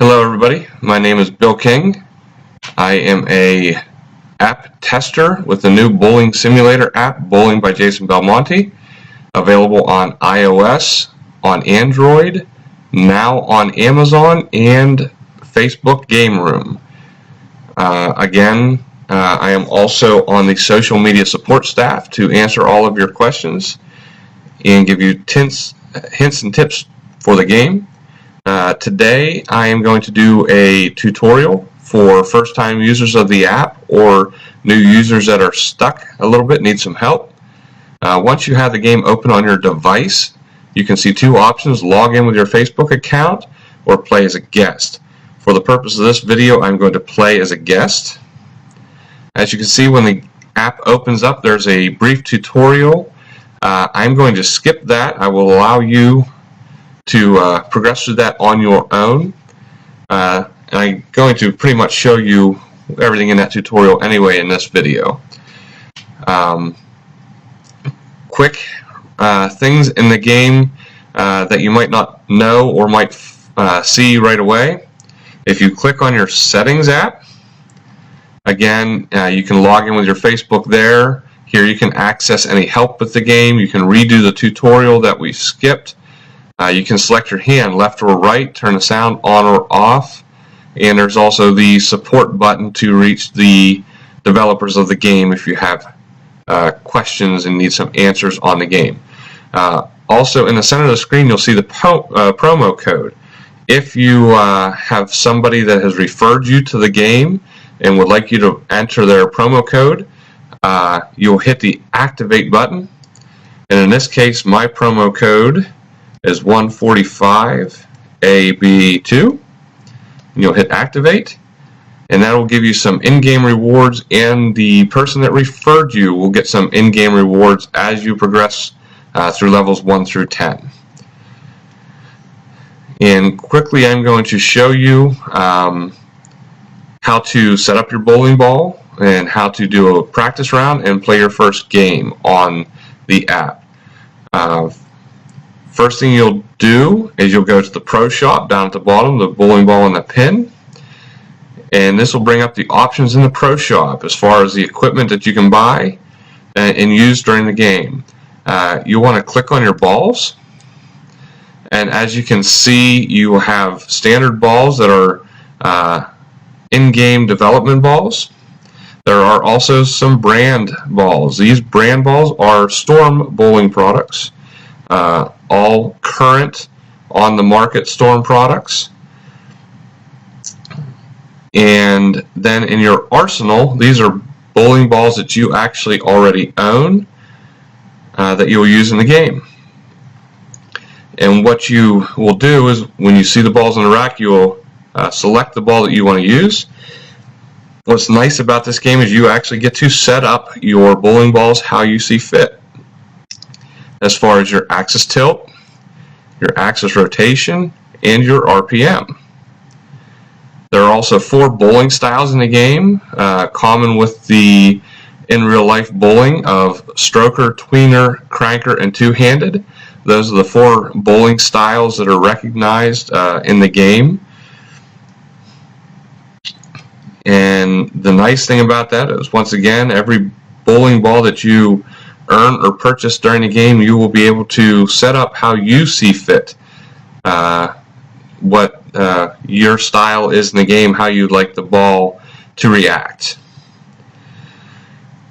Hello everybody, my name is Bill King. I am a app tester with the new bowling simulator app, Bowling by Jason Belmonte, available on iOS, on Android, now on Amazon, and Facebook Game Room. I am also on the social media support staff to answer all of your questions and give you hints and tips for the game. Today I am going to do a tutorial for first-time users of the app or new users that are stuck a little bit, need some help. Once you have the game open on your device, you can see two options: log in with your Facebook account or play as a guest. For the purpose of this video, I'm going to play as a guest. As you can see, when the app opens up, there's a brief tutorial. I'm going to skip that. I will allow you to progress through that on your own. And I'm going to pretty much show you everything in that tutorial anyway in this video. Quick things in the game that you might not know or might see right away. If you click on your settings app, again, you can log in with your Facebook there. Here you can access any help with the game. You can redo the tutorial that we skipped. You can select your hand, left or right, turn the sound on or off, and there's also the support button to reach the developers of the game if you have questions and need some answers on the game. Also in the center of the screen you'll see the promo code. If you have somebody that has referred you to the game and would like you to enter their promo code, you'll hit the activate button, and in this case my promo code is 145AB2. You'll hit activate, and that will give you some in-game rewards, and the person that referred you will get some in-game rewards as you progress through levels 1 through 10. And quickly I'm going to show you how to set up your bowling ball and how to do a practice round and play your first game on the app. First thing you'll do is you'll go to the Pro Shop down at the bottom, the bowling ball and the pin, and this will bring up the options in the Pro Shop as far as the equipment that you can buy and use during the game. You want to click on your balls, and as you can see, you will have standard balls that are in-game development balls. There are also some brand balls. These brand balls are Storm bowling products. All current on the market Storm products. And then in your arsenal, these are bowling balls that you actually already own that you'll use in the game. And what you will do is when you see the balls in the rack, you will select the ball that you want to use. What's nice about this game is you actually get to set up your bowling balls how you see fit, as far as your axis tilt, your axis rotation, and your RPM. There are also 4 bowling styles in the game, common with the in real life bowling of stroker, tweener, cranker, and two-handed. Those are the 4 bowling styles that are recognized in the game. And the nice thing about that is, once again, every bowling ball that you earn or purchase during the game, you will be able to set up how you see fit, what your style is in the game, how you'd like the ball to react.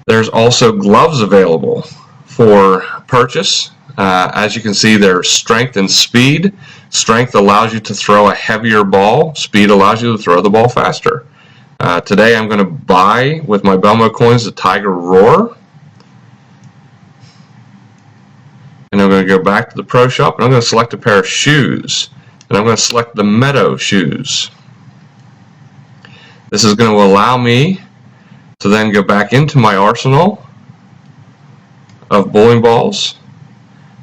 There's also gloves available for purchase. As you can see, there's strength and speed. Strength allows you to throw a heavier ball. Speed allows you to throw the ball faster. Today I'm going to buy with my Belmonte coins the Tiger Roar. And I'm going to go back to the Pro Shop, and I'm going to select a pair of shoes, and I'm going to select the Meadow shoes. This is going to allow me to then go back into my arsenal of bowling balls,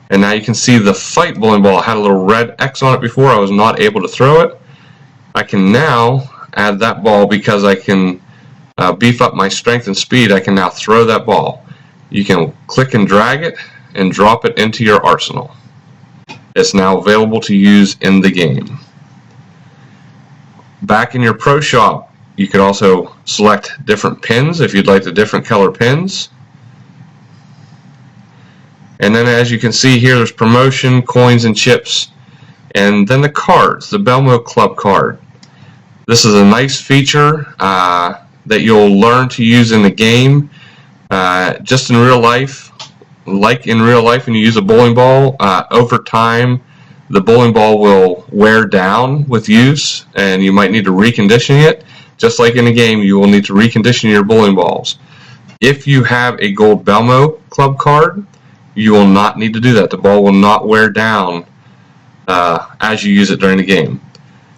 and now you can see the Fight bowling ball. I had a little red X on it before. I was not able to throw it. I can now add that ball because I can beef up my strength and speed. I can now throw that ball. You can click and drag it and drop it into your arsenal. It's now available to use in the game. Back in your Pro Shop, you could also select different pins if you'd like the different color pins. And then as you can see here, there's promotion, coins and chips, and then the cards, the Belmonte Club card. This is a nice feature that you'll learn to use in the game. Just in real life, like in real life when you use a bowling ball, over time the bowling ball will wear down with use and you might need to recondition it. Just like in a game, you will need to recondition your bowling balls. If you have a gold Belmonte Club card, you will not need to do that. The ball will not wear down as you use it during the game.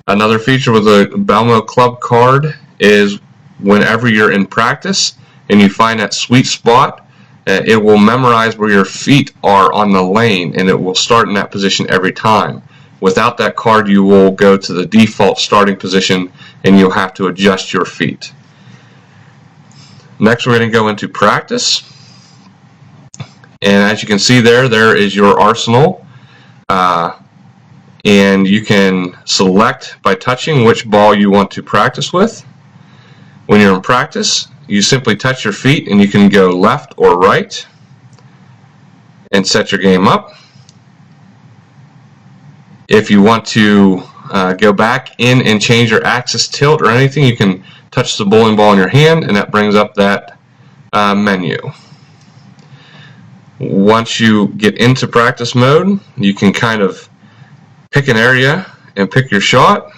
Another feature with the Belmonte Club card is whenever you're in practice and you find that sweet spot, it will memorize where your feet are on the lane and it will start in that position every time. Without that card, you will go to the default starting position and you'll have to adjust your feet. Next, we're going to go into practice. And as you can see there is your arsenal. And you can select by touching which ball you want to practice with. When you're in practice, you simply touch your feet and you can go left or right and set your game up. If you want to go back in and change your axis tilt or anything, you can touch the bowling ball in your hand and that brings up that menu. Once you get into practice mode, you can kind of pick an area and pick your shot,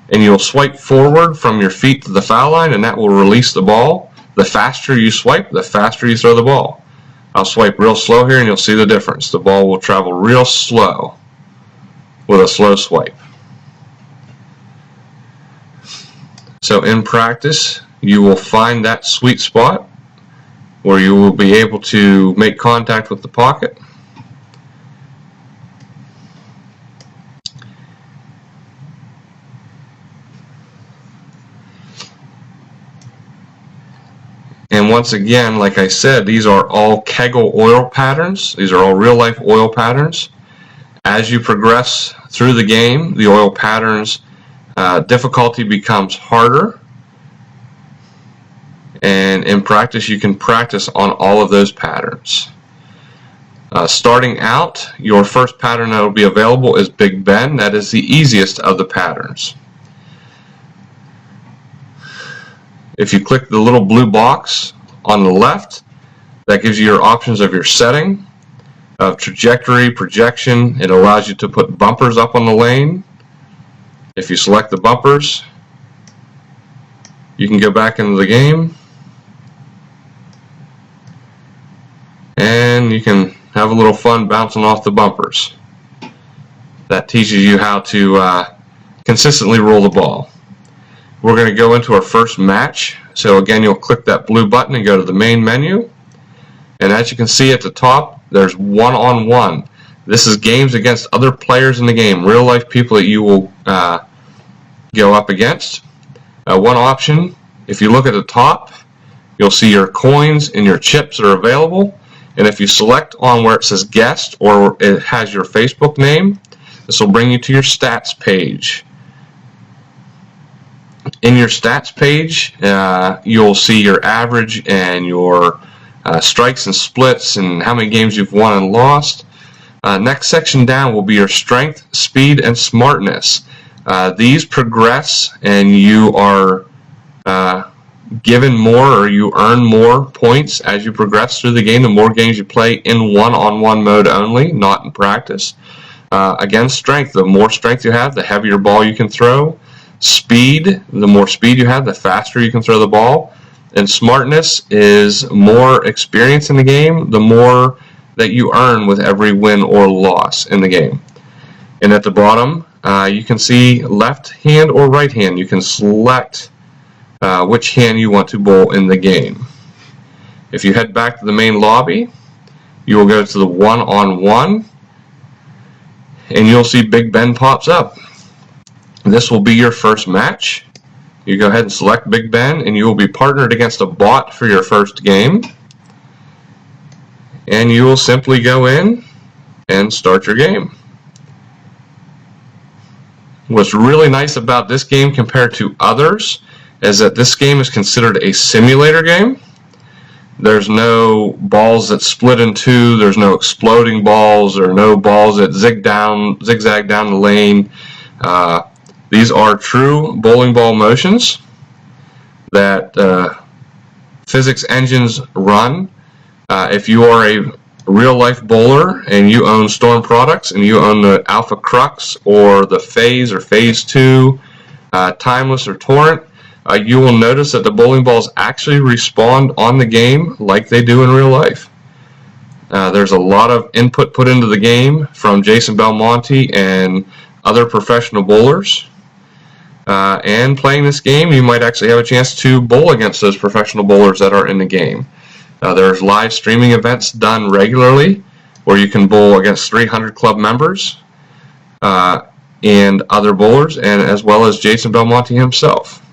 and you'll swipe forward from your feet to the foul line and that will release the ball. The faster you swipe, the faster you throw the ball. I'll swipe real slow here and you'll see the difference. The ball will travel real slow with a slow swipe. So in practice, you will find that sweet spot where you will be able to make contact with the pocket. And once again, like I said, these are all Kegel oil patterns. These are all real-life oil patterns. As you progress through the game, the oil patterns difficulty becomes harder. And in practice, you can practice on all of those patterns. Starting out, your first pattern that will be available is Big Ben. That is the easiest of the patterns. If you click the little blue box on the left, that gives you your options of your setting, of trajectory, projection. It allows you to put bumpers up on the lane. If you select the bumpers, you can go back into the game and you can have a little fun bouncing off the bumpers. That teaches you how to consistently roll the ball. We're going to go into our first match. So again, you'll click that blue button and go to the main menu. And as you can see at the top, there's one-on-one. This is games against other players in the game, real life people that you will go up against. One option, if you look at the top, you'll see your coins and your chips that are available. And if you select on where it says guest or it has your Facebook name, this will bring you to your stats page. In your stats page, you'll see your average and your strikes and splits and how many games you've won and lost. Next section down will be your strength, speed, and smartness. These progress and you are given more or you earn more points as you progress through the game. The more games you play in one-on-one mode only, not in practice. Again, strength. The more strength you have, the heavier ball you can throw. Speed, the more speed you have, the faster you can throw the ball. And smartness is more experience in the game, the more that you earn with every win or loss in the game. And at the bottom, you can see left hand or right hand. You can select which hand you want to bowl in the game. If you head back to the main lobby, you will go to the one-on-one, and you'll see Big Ben pops up. This will be your first match. You go ahead and select Big Ben and you will be partnered against a bot for your first game. And you will simply go in and start your game. What's really nice about this game compared to others is that this game is considered a simulator game. There's no balls that split in two, there's no exploding balls, or no balls that zigzag down the lane. These are true bowling ball motions that physics engines run. If you are a real-life bowler and you own Storm products and you own the Alpha Crux or the Phase or Phase 2, Timeless or Torrent, you will notice that the bowling balls actually respond on the game like they do in real life. There's a lot of input put into the game from Jason Belmonte and other professional bowlers. And playing this game, you might actually have a chance to bowl against those professional bowlers that are in the game. There's live streaming events done regularly where you can bowl against 300 club members and other bowlers, and as well as Jason Belmonte himself.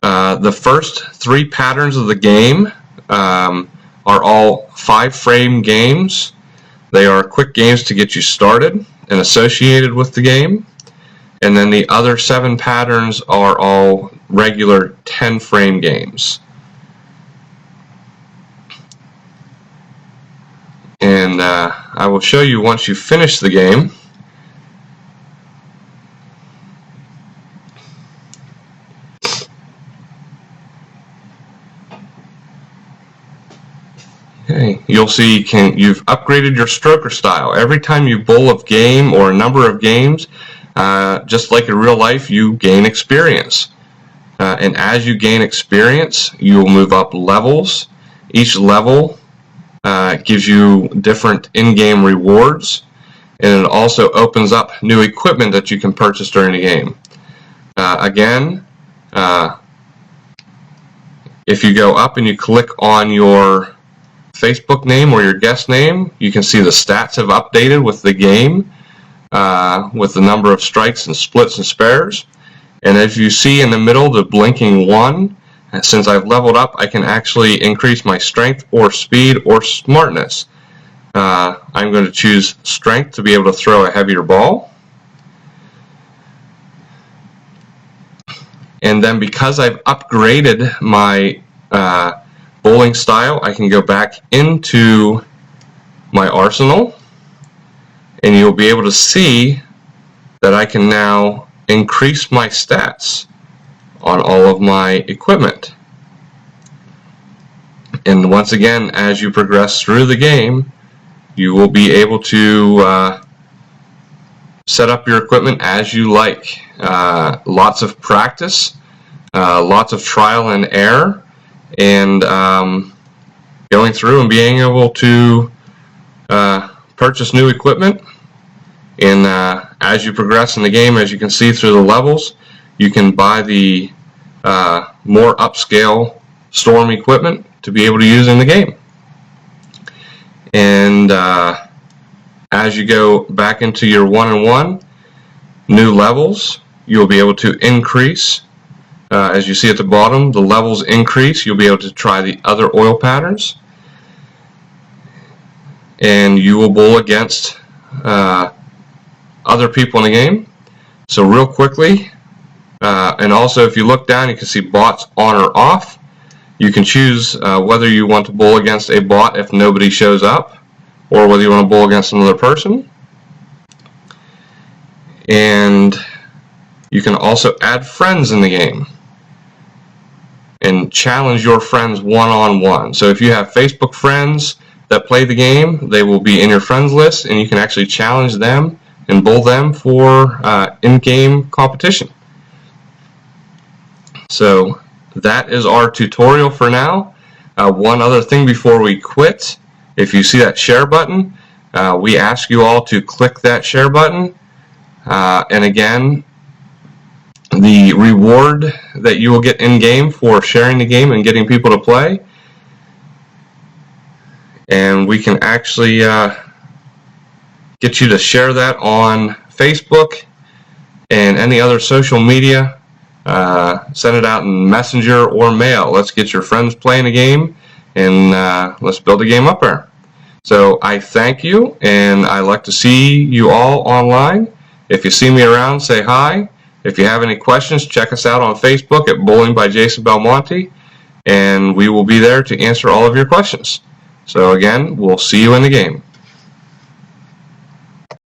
The first 3 patterns of the game are all 5-frame games. They are quick games to get you started and associated with the game. And then the other 7 patterns are all regular 10-frame games. And I will show you once you finish the game. Okay, you'll see you've upgraded your stroker style. Every time you bowl a game or a number of games, just like in real life, you gain experience. And as you gain experience, you'll move up levels. Each level gives you different in-game rewards, and it also opens up new equipment that you can purchase during the game. Again, if you go up and you click on your Facebook name or your guest name, you can see the stats have updated with the game, with the number of strikes and splits and spares. And as you see in the middle, the blinking 1, since I've leveled up, I can actually increase my strength or speed or smartness. I'm going to choose strength to be able to throw a heavier ball. And then because I've upgraded my bowling style, I can go back into my arsenal, and you'll be able to see that I can now increase my stats on all of my equipment. And once again, as you progress through the game, you will be able to set up your equipment as you like. Lots of practice, lots of trial and error, and going through and being able to purchase new equipment. And as you progress in the game, as you can see through the levels, you can buy the more upscale Storm equipment to be able to use in the game. And as you go back into your 1-on-1 new levels, you'll be able to increase. As you see at the bottom, the levels increase. You'll be able to try the other oil patterns, and you will bowl against other people in the game. So real quickly, and also if you look down, you can see bots on or off. You can choose whether you want to bowl against a bot if nobody shows up, or whether you want to bowl against another person. And you can also add friends in the game and challenge your friends one-on-one. So if you have Facebook friends that play the game, they will be in your friends list, and you can actually challenge them and bowl them for in-game competition. So that is our tutorial for now. One other thing before we quit: if you see that share button, we ask you all to click that share button. And again, the reward that you will get in-game for sharing the game and getting people to play, and we can actually get you to share that on Facebook and any other social media. Send it out in Messenger or mail. Let's get your friends playing a game, and let's build a game up there. So I thank you, and I like to see you all online. If you see me around, say hi. If you have any questions, check us out on Facebook at Bowling by Jason Belmonte, and we will be there to answer all of your questions. So again, we'll see you in the game.